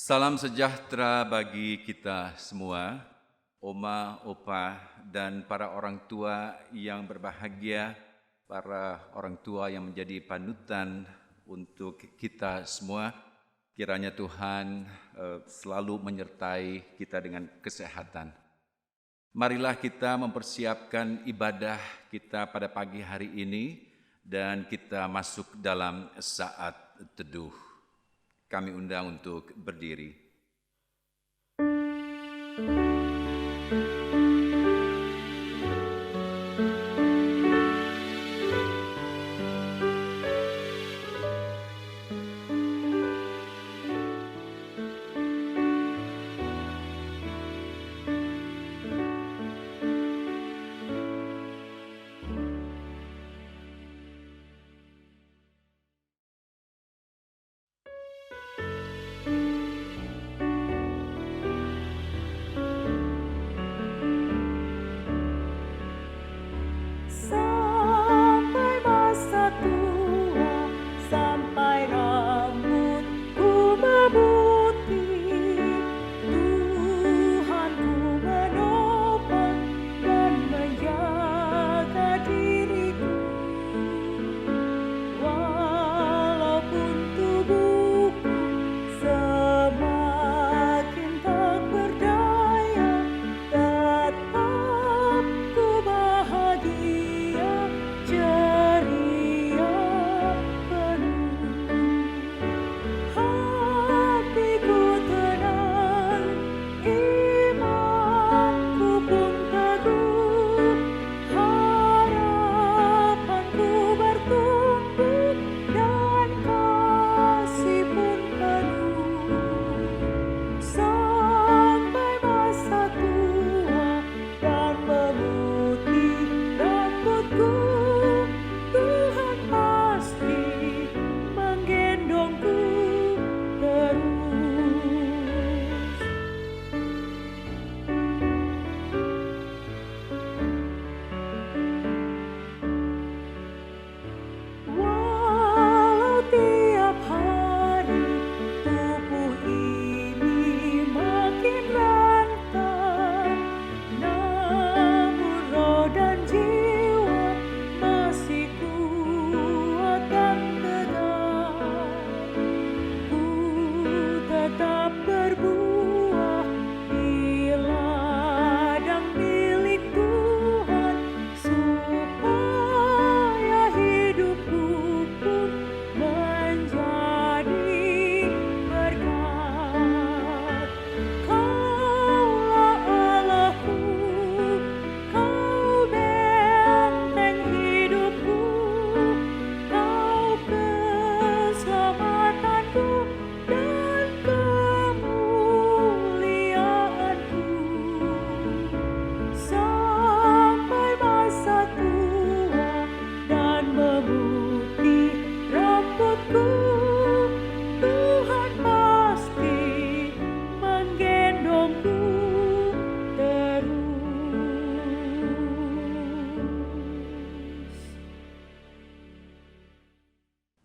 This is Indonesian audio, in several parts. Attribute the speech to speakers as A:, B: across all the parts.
A: Salam sejahtera bagi kita semua, oma, opa, dan para orang tua yang berbahagia, para orang tua yang menjadi panutan untuk kita semua. Kiranya Tuhan selalu menyertai kita dengan kesehatan. Marilah kita mempersiapkan ibadah kita pada pagi hari ini dan kita masuk dalam saat teduh. Kami undang untuk berdiri.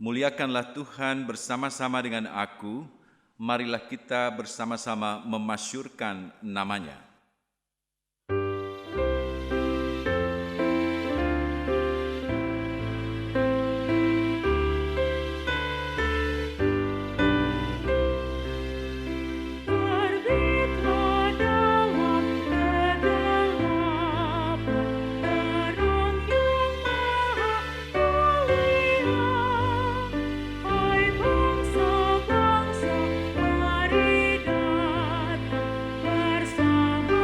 A: Muliakanlah Tuhan bersama-sama dengan aku, marilah kita bersama-sama memasyurkan nama-Nya.
B: Bersama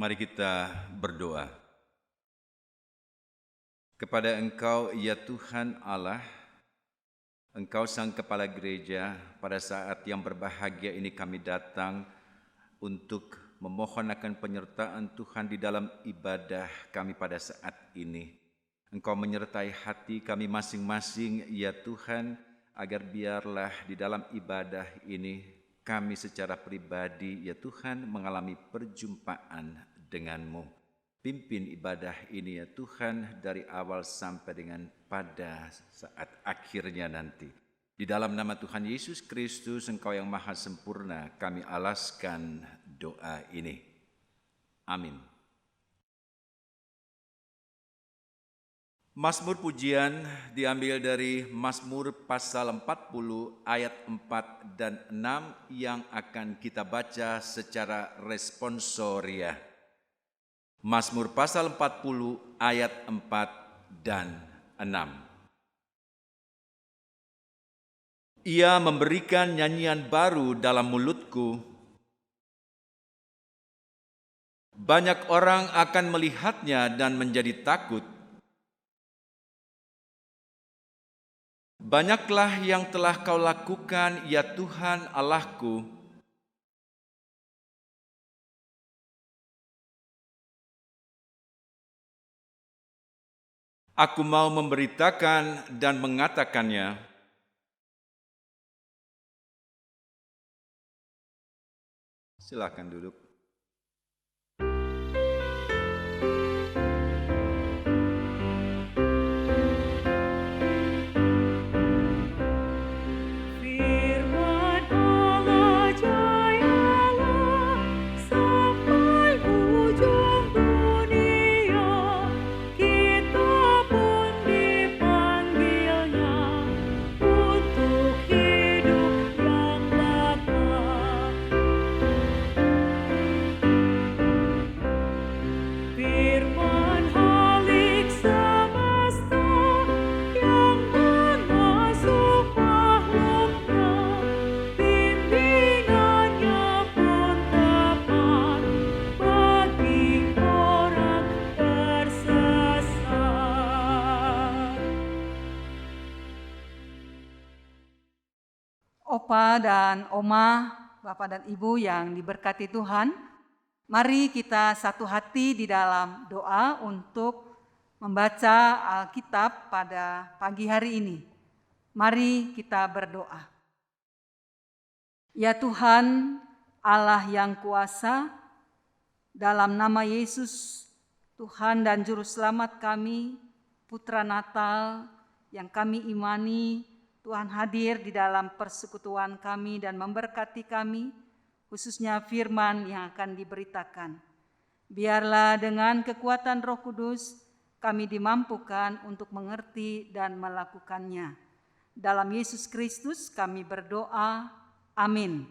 A: Mari kita berdoa. Kepada Engkau, ya Tuhan Allah, Engkau Sang Kepala Gereja, pada saat yang berbahagia ini kami datang untuk memohon akan penyertaan Tuhan di dalam ibadah kami pada saat ini. Engkau menyertai hati kami masing-masing, ya Tuhan, agar biarlah di dalam ibadah ini kami secara pribadi, ya Tuhan, mengalami perjumpaan denganmu. Pimpin ibadah ini, ya Tuhan, dari awal sampai dengan pada saat akhirnya nanti. Di dalam nama Tuhan Yesus Kristus, Engkau yang maha sempurna, kami alaskan doa ini. Amin. Mazmur pujian diambil dari Mazmur pasal 40 ayat 4 dan 6 yang akan kita baca secara responsoria. Mazmur pasal 40 ayat 4 dan 6. Ia memberikan nyanyian baru dalam mulutku. Banyak orang akan melihatnya dan menjadi takut. Banyaklah yang telah kau lakukan, ya Tuhan Allahku. Aku mau memberitakan dan mengatakannya. Silakan duduk.
B: Opa dan Oma, Bapak dan Ibu yang diberkati Tuhan, mari kita satu hati di dalam doa untuk membaca Alkitab pada pagi hari ini. Mari kita berdoa. Ya Tuhan, Allah yang kuasa, dalam nama Yesus, Tuhan dan Juru Selamat kami, Putra Natal yang kami imani, Tuhan hadir di dalam persekutuan kami dan memberkati kami, khususnya firman yang akan diberitakan. Biarlah dengan kekuatan Roh Kudus kami dimampukan untuk mengerti dan melakukannya. Dalam Yesus Kristus kami berdoa, amin.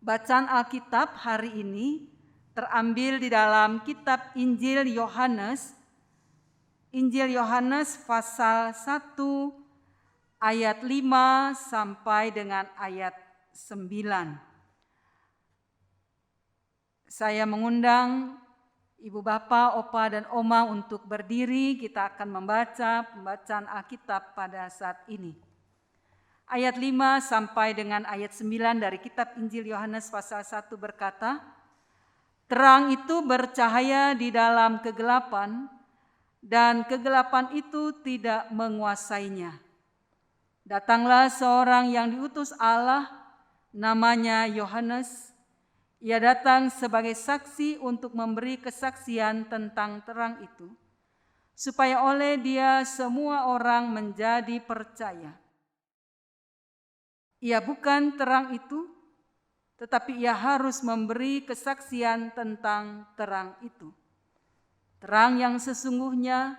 B: Bacaan Alkitab hari ini terambil di dalam kitab Injil Yohanes, Injil Yohanes pasal 1 ayat 5 sampai dengan ayat 9. Saya mengundang Ibu Bapak, Opa dan Oma untuk berdiri. Kita akan membaca pembacaan Alkitab pada saat ini. Ayat 5 sampai dengan ayat 9 dari kitab Injil Yohanes pasal 1 berkata, "Terang itu bercahaya di dalam kegelapan, dan kegelapan itu tidak menguasainya. Datanglah seorang yang diutus Allah, namanya Yohanes. Ia datang sebagai saksi untuk memberi kesaksian tentang terang itu, supaya oleh dia semua orang menjadi percaya. Ia bukan terang itu, tetapi ia harus memberi kesaksian tentang terang itu. Terang yang sesungguhnya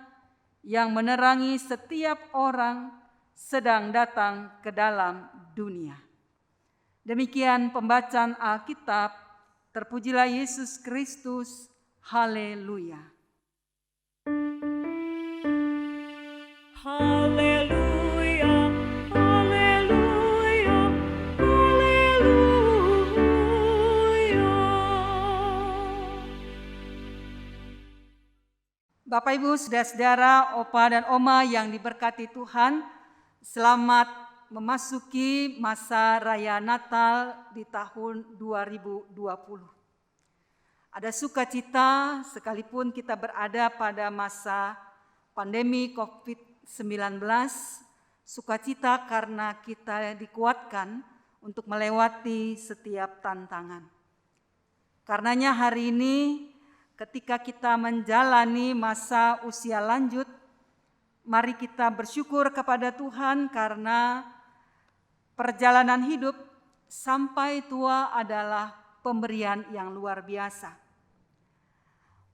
B: yang menerangi setiap orang sedang datang ke dalam dunia." Demikian pembacaan Alkitab. Terpujilah Yesus Kristus. Haleluya.
C: Haleluya, haleluya, haleluya.
B: Bapak Ibu, saudara-saudara, opa dan oma yang diberkati Tuhan, selamat memasuki masa raya Natal di tahun 2020. Ada sukacita sekalipun kita berada pada masa pandemi COVID-19, sukacita karena kita dikuatkan untuk melewati setiap tantangan. Karenanya hari ini ketika kita menjalani masa usia lanjut, mari kita bersyukur kepada Tuhan karena perjalanan hidup sampai tua adalah pemberian yang luar biasa.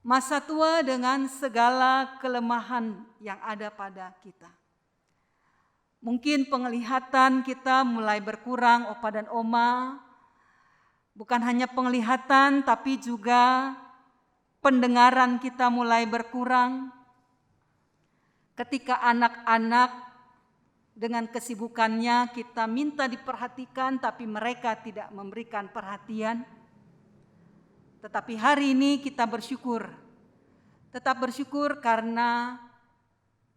B: Masa tua dengan segala kelemahan yang ada pada kita. Mungkin penglihatan kita mulai berkurang, opa dan oma. Bukan hanya penglihatan tapi juga pendengaran kita mulai berkurang. Ketika anak-anak dengan kesibukannya kita minta diperhatikan tapi mereka tidak memberikan perhatian. Tetapi hari ini kita bersyukur. Tetap bersyukur karena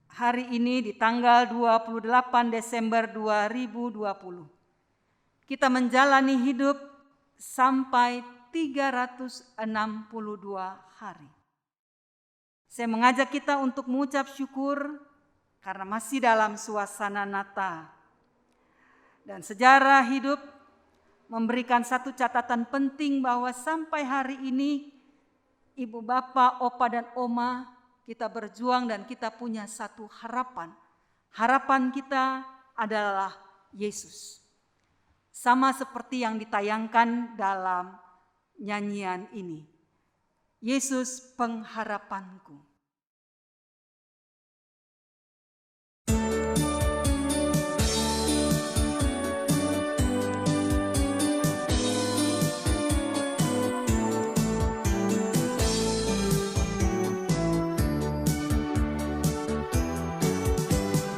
B: hari ini di tanggal 28 Desember 2020 kita menjalani hidup sampai 362 hari. Saya mengajak kita untuk mengucap syukur karena masih dalam suasana Natal. Dan sejarah hidup memberikan satu catatan penting bahwa sampai hari ini ibu, bapak, opa dan oma kita berjuang dan kita punya satu harapan. Harapan kita adalah Yesus. Sama seperti yang ditayangkan dalam nyanyian ini. Yesus pengharapanku.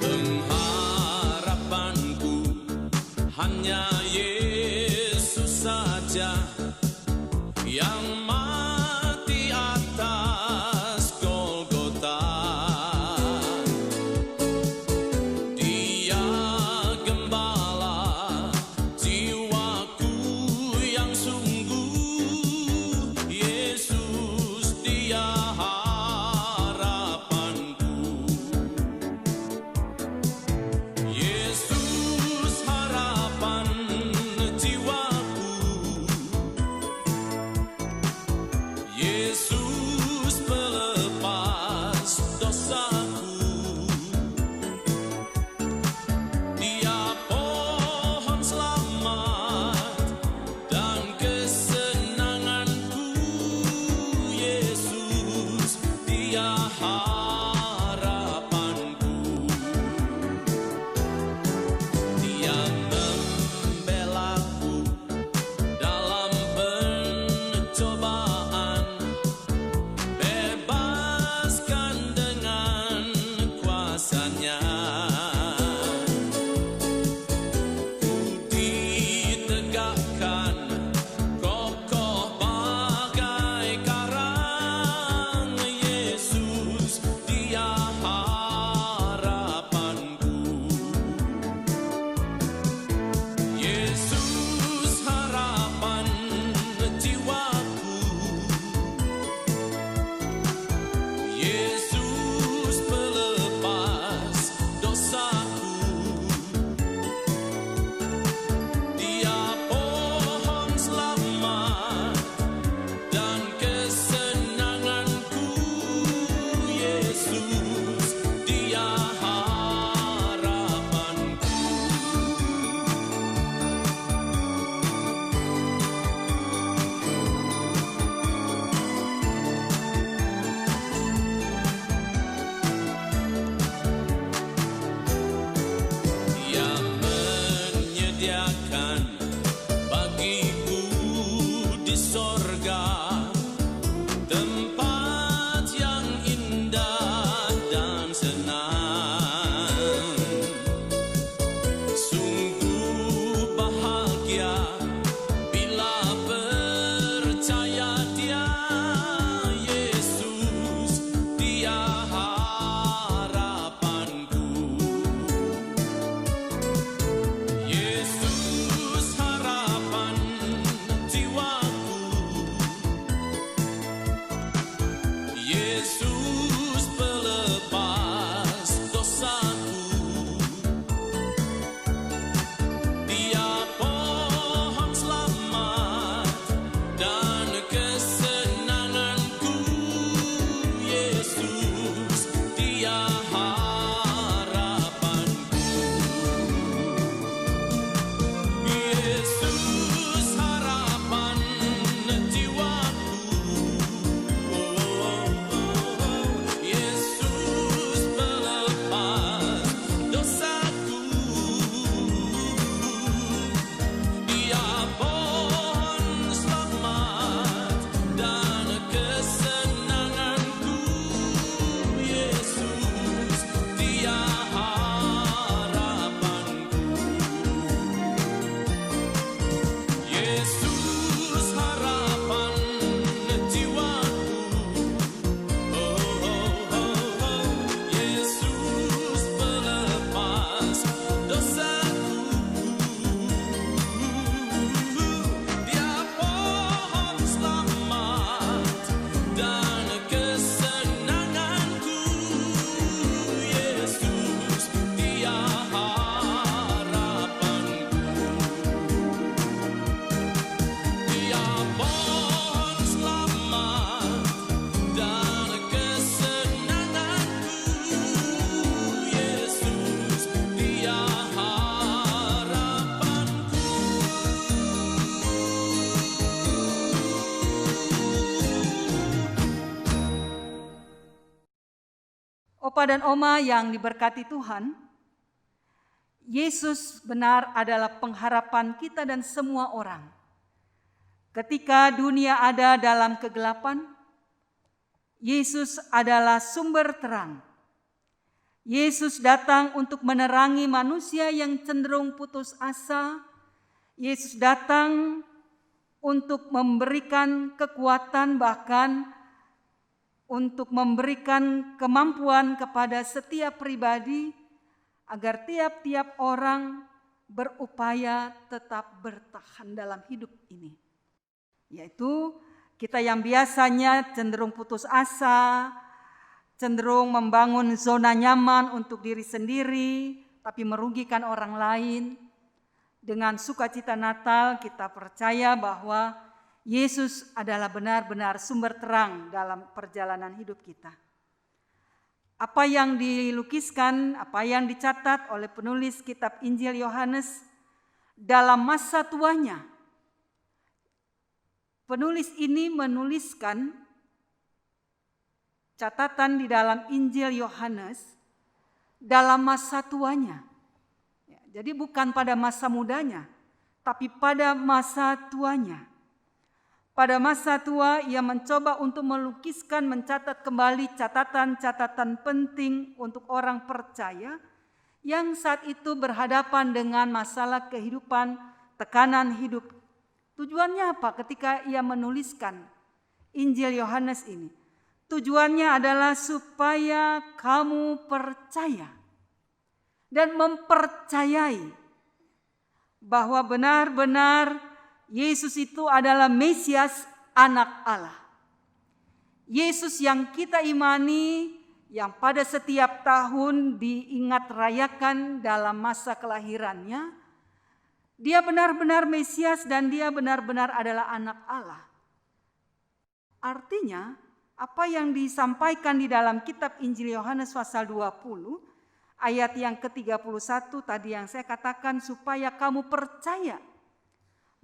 D: Pengharapanku hanya Yesus saja yang mati atas Golgota. Dia gembala jiwaku yang sungguh. Yesus dia harapanku. Yesus harapan jiwaku.
B: Opa dan Oma yang diberkati Tuhan, Yesus benar adalah pengharapan kita dan semua orang. Ketika dunia ada dalam kegelapan, Yesus adalah sumber terang. Yesus datang untuk menerangi manusia yang cenderung putus asa. Yesus datang untuk memberikan kekuatan, bahkan untuk memberikan kemampuan kepada setiap pribadi agar tiap-tiap orang berupaya tetap bertahan dalam hidup ini. Yaitu kita yang biasanya cenderung putus asa, cenderung membangun zona nyaman untuk diri sendiri, tapi merugikan orang lain. Dengan sukacita Natal kita percaya bahwa Yesus adalah benar-benar sumber terang dalam perjalanan hidup kita. Apa yang dilukiskan, apa yang dicatat oleh penulis kitab Injil Yohanes dalam masa tuanya. Penulis ini menuliskan catatan di dalam Injil Yohanes dalam masa tuanya. Jadi bukan pada masa mudanya, tapi pada masa tuanya. Pada masa tua ia mencoba untuk melukiskan, mencatat kembali catatan-catatan penting untuk orang percaya yang saat itu berhadapan dengan masalah kehidupan, tekanan hidup. Tujuannya apa ketika ia menuliskan Injil Yohanes ini? Tujuannya adalah supaya kamu percaya dan mempercayai bahwa benar-benar Yesus itu adalah Mesias, anak Allah. Yesus yang kita imani, yang pada setiap tahun diingat rayakan dalam masa kelahirannya, dia benar-benar Mesias dan dia benar-benar adalah anak Allah. Artinya, apa yang disampaikan di dalam kitab Injil Yohanes pasal 20, ayat yang ke-31 tadi yang saya katakan, supaya kamu percaya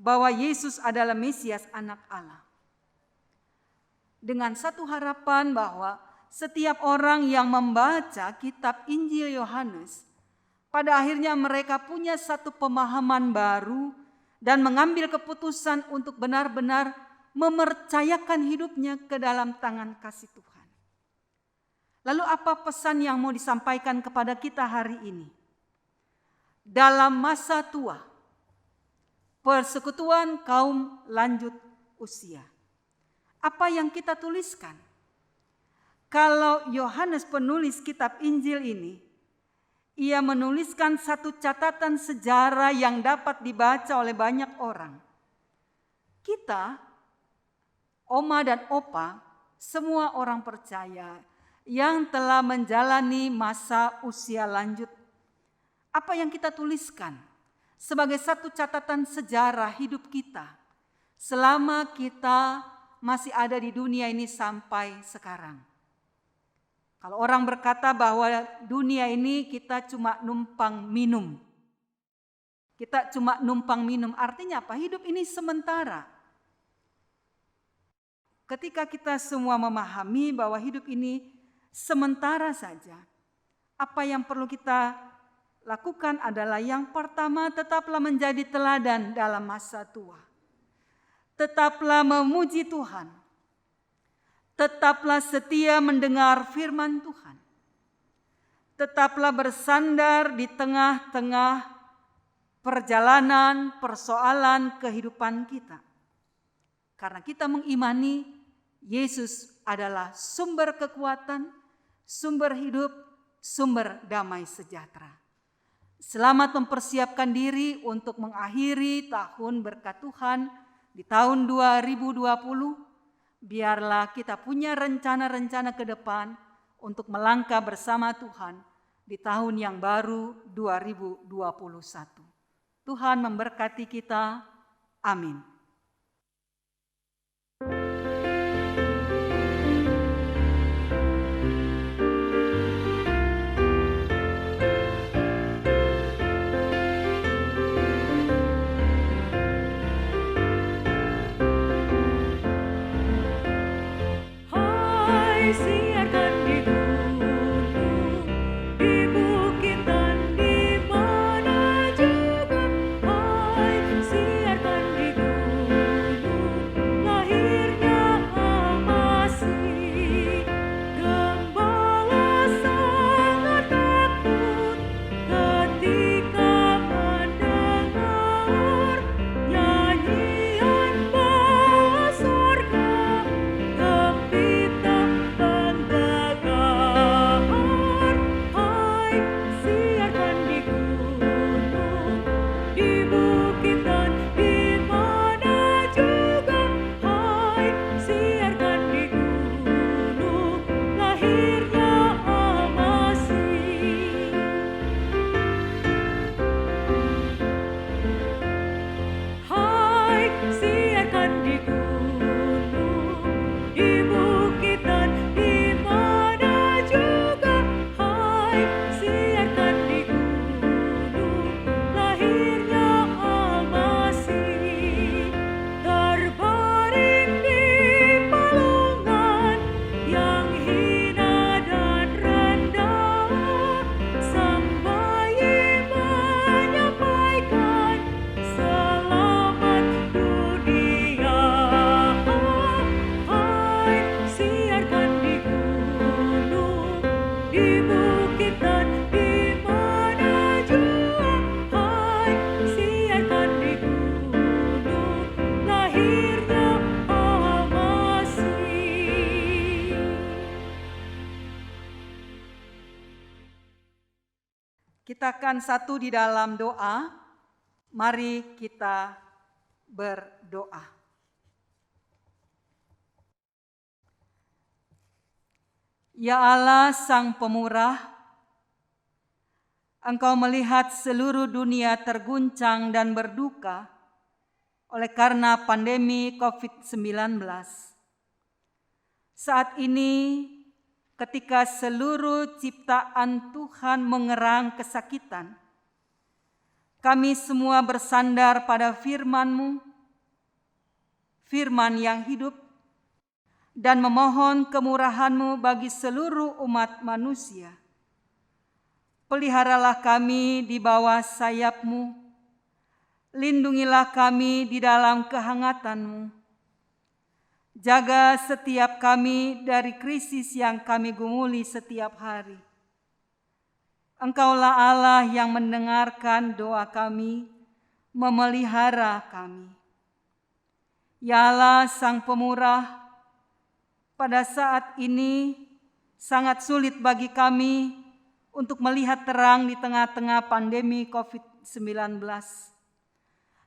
B: bahwa Yesus adalah Mesias, anak Allah. Dengan satu harapan bahwa setiap orang yang membaca kitab Injil Yohanes, pada akhirnya mereka punya satu pemahaman baru dan mengambil keputusan untuk benar-benar mempercayakan hidupnya ke dalam tangan kasih Tuhan. Lalu apa pesan yang mau disampaikan kepada kita hari ini? Dalam masa tua, persekutuan kaum lanjut usia. Apa yang kita tuliskan? Kalau Yohanes penulis kitab Injil ini, ia menuliskan satu catatan sejarah yang dapat dibaca oleh banyak orang. Kita, Oma dan Opa, semua orang percaya yang telah menjalani masa usia lanjut. Apa yang kita tuliskan sebagai satu catatan sejarah hidup kita selama kita masih ada di dunia ini sampai sekarang. Kalau orang berkata bahwa dunia ini kita cuma numpang minum. Kita cuma numpang minum, artinya apa? Hidup ini sementara. Ketika kita semua memahami bahwa hidup ini sementara saja, apa yang perlu kita lakukan adalah yang pertama, tetaplah menjadi teladan dalam masa tua. Tetaplah memuji Tuhan. Tetaplah setia mendengar firman Tuhan. Tetaplah bersandar di tengah-tengah perjalanan, persoalan kehidupan kita. Karena kita mengimani Yesus adalah sumber kekuatan, sumber hidup, sumber damai sejahtera. Selamat mempersiapkan diri untuk mengakhiri tahun berkat Tuhan di tahun 2020. Biarlah kita punya rencana-rencana ke depan untuk melangkah bersama Tuhan di tahun yang baru 2021. Tuhan memberkati kita. Amin.
C: Hai siarkan di gunung
B: Kita akan satu di dalam doa. Mari kita berdoa. Ya Allah Sang Pemurah, Engkau melihat seluruh dunia terguncang dan berduka oleh karena pandemi COVID-19. Saat ini, ketika seluruh ciptaan Tuhan mengerang kesakitan, kami semua bersandar pada firman-Mu, firman yang hidup, dan memohon kemurahan-Mu bagi seluruh umat manusia. Peliharalah kami di bawah sayap-Mu, lindungilah kami di dalam kehangatan-Mu. Jaga setiap kami dari krisis yang kami gumuli setiap hari. Engkaulah Allah yang mendengarkan doa kami, memelihara kami. Ya Allah Sang Pemurah, pada saat ini sangat sulit bagi kami untuk melihat terang di tengah-tengah pandemi COVID-19.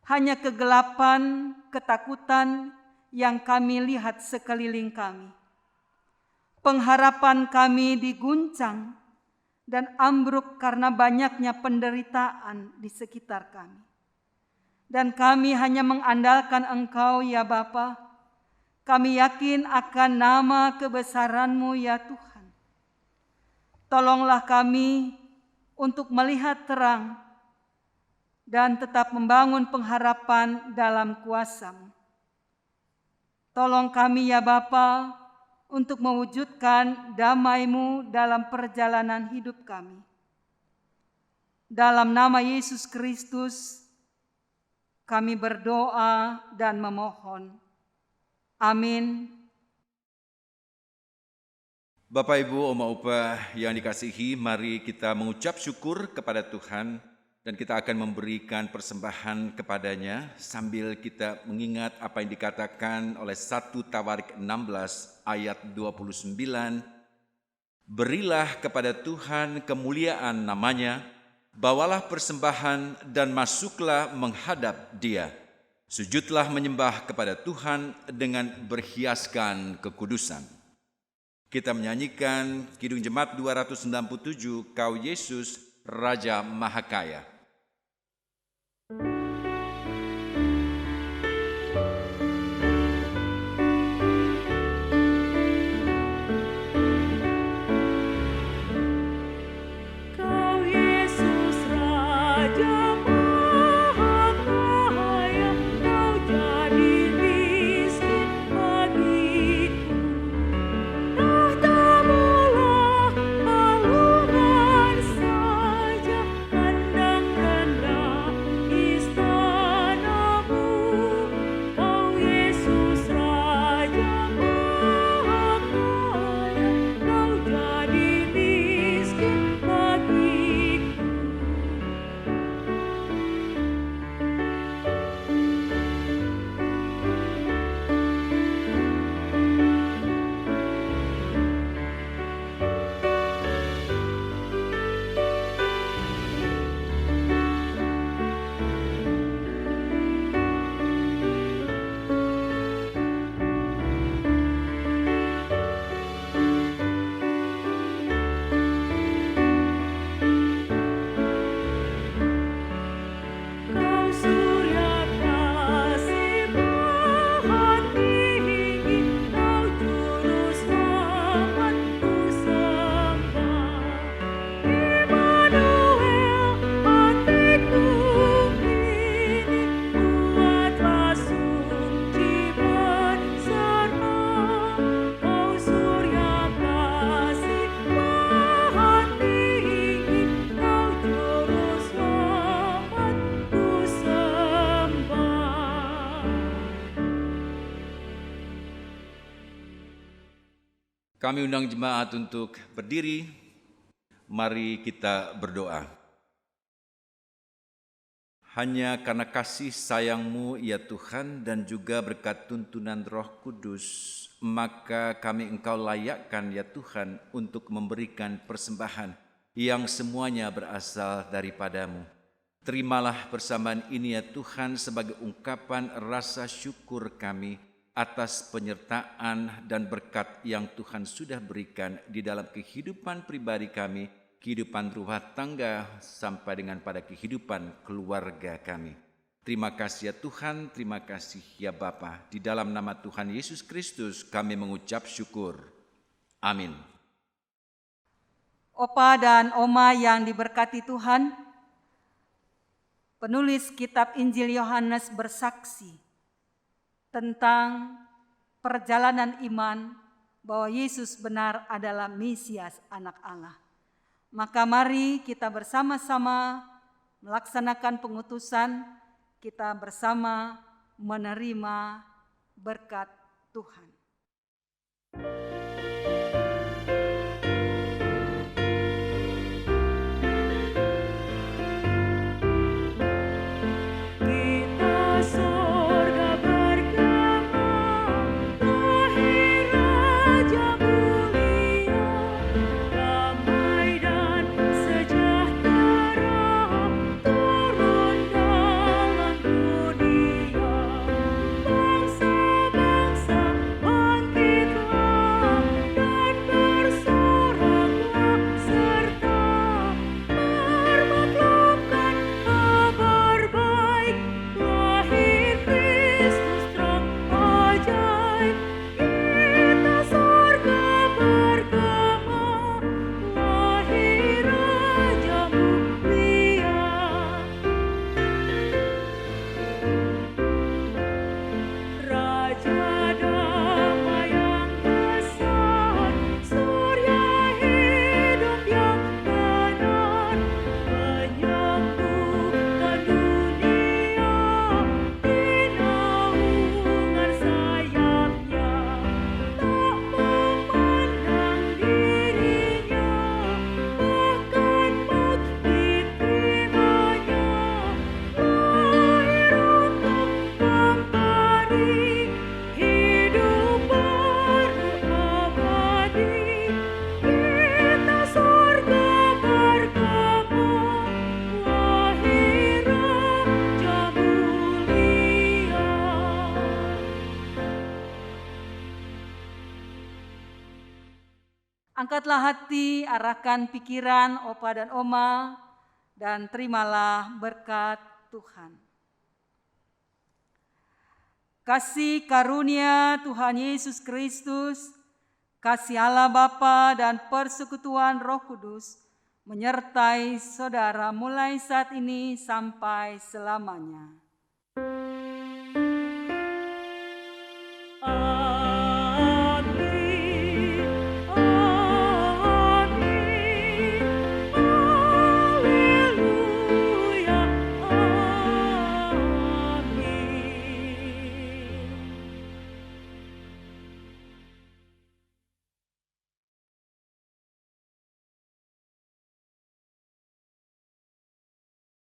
B: Hanya kegelapan, ketakutan yang kami lihat sekeliling kami. Pengharapan kami diguncang dan ambruk karena banyaknya penderitaan di sekitar kami. Dan kami hanya mengandalkan Engkau ya Bapa. Kami yakin akan nama kebesaran-Mu ya Tuhan. Tolonglah kami untuk melihat terang dan tetap membangun pengharapan dalam kuasa-Mu. Tolong kami ya Bapa untuk mewujudkan damai-Mu dalam perjalanan hidup kami. Dalam nama Yesus Kristus, kami berdoa dan memohon. Amin.
A: Bapak, Ibu, Oma, Opa yang dikasihi, mari kita mengucap syukur kepada Tuhan dan kita akan memberikan persembahan kepadanya sambil kita mengingat apa yang dikatakan oleh 1 Tawarik 16 ayat 29. Berilah kepada Tuhan kemuliaan namanya, bawalah persembahan dan masuklah menghadap Dia. Sujudlah menyembah kepada Tuhan dengan berhiaskan kekudusan. Kita menyanyikan Kidung Jemaat 297, Kau Yesus, Raja Mahakaya.
C: Kau Yesus Raja Mahakaya, Kau jadi miskin bagiku. Tahta-Mulah palungan saja, pandang rendah istana-Mu. Kau Yesus Raja Mahakaya, Kau jadi miskin bagiku. Kau surya kasih maha tinggi, Kau juru selamat ku sembah. Immanuel, hatiku kini buatlah suci berserah. Kau surya kasih maha tinggi, Kau juru selamat ku sembah.
A: Kami undang jemaat untuk berdiri. Mari kita berdoa. Hanya karena kasih sayang-Mu ya Tuhan dan juga berkat tuntunan Roh Kudus, maka kami Engkau layakkan ya Tuhan untuk memberikan persembahan yang semuanya berasal daripadamu. Terimalah persembahan ini ya Tuhan sebagai ungkapan rasa syukur kami atas penyertaan dan berkat yang Tuhan sudah berikan di dalam kehidupan pribadi kami, kehidupan rumah tangga, sampai dengan pada kehidupan keluarga kami. Terima kasih ya Tuhan, terima kasih ya Bapa. Di dalam nama Tuhan Yesus Kristus kami mengucap syukur. Amin.
B: Opa dan Oma yang diberkati Tuhan, penulis kitab Injil Yohanes bersaksi tentang perjalanan iman bahwa Yesus benar adalah Mesias Anak Allah. Maka mari kita bersama-sama melaksanakan pengutusan, kita bersama menerima berkat Tuhan.
C: Kita sorga bergema, lahir Raja mulia, damai dan sejahtera turun dalam dunia. Bangsa-bangsa bangkitlah dan bersoraklah serta bermaklumkan kabar baik, lahir Kristus terang ajaib. Kita sorga bergema, lahir Raja mulia. Raja damai yang besar, surya hidup yang benar, menyembuhkan dunia di naungan sayapnya. Tak memandang dirinya, bahkan maut diterimanya. Lahir untuk memberi hidup baru abadi. Kita sorga bergema, lahir Raja mulia.
B: Angkatlah hati, arahkan pikiran Opa dan Oma, dan terimalah berkat Tuhan. Kasih karunia Tuhan Yesus Kristus, kasih Allah Bapa dan persekutuan Roh Kudus menyertai saudara mulai saat ini sampai selamanya.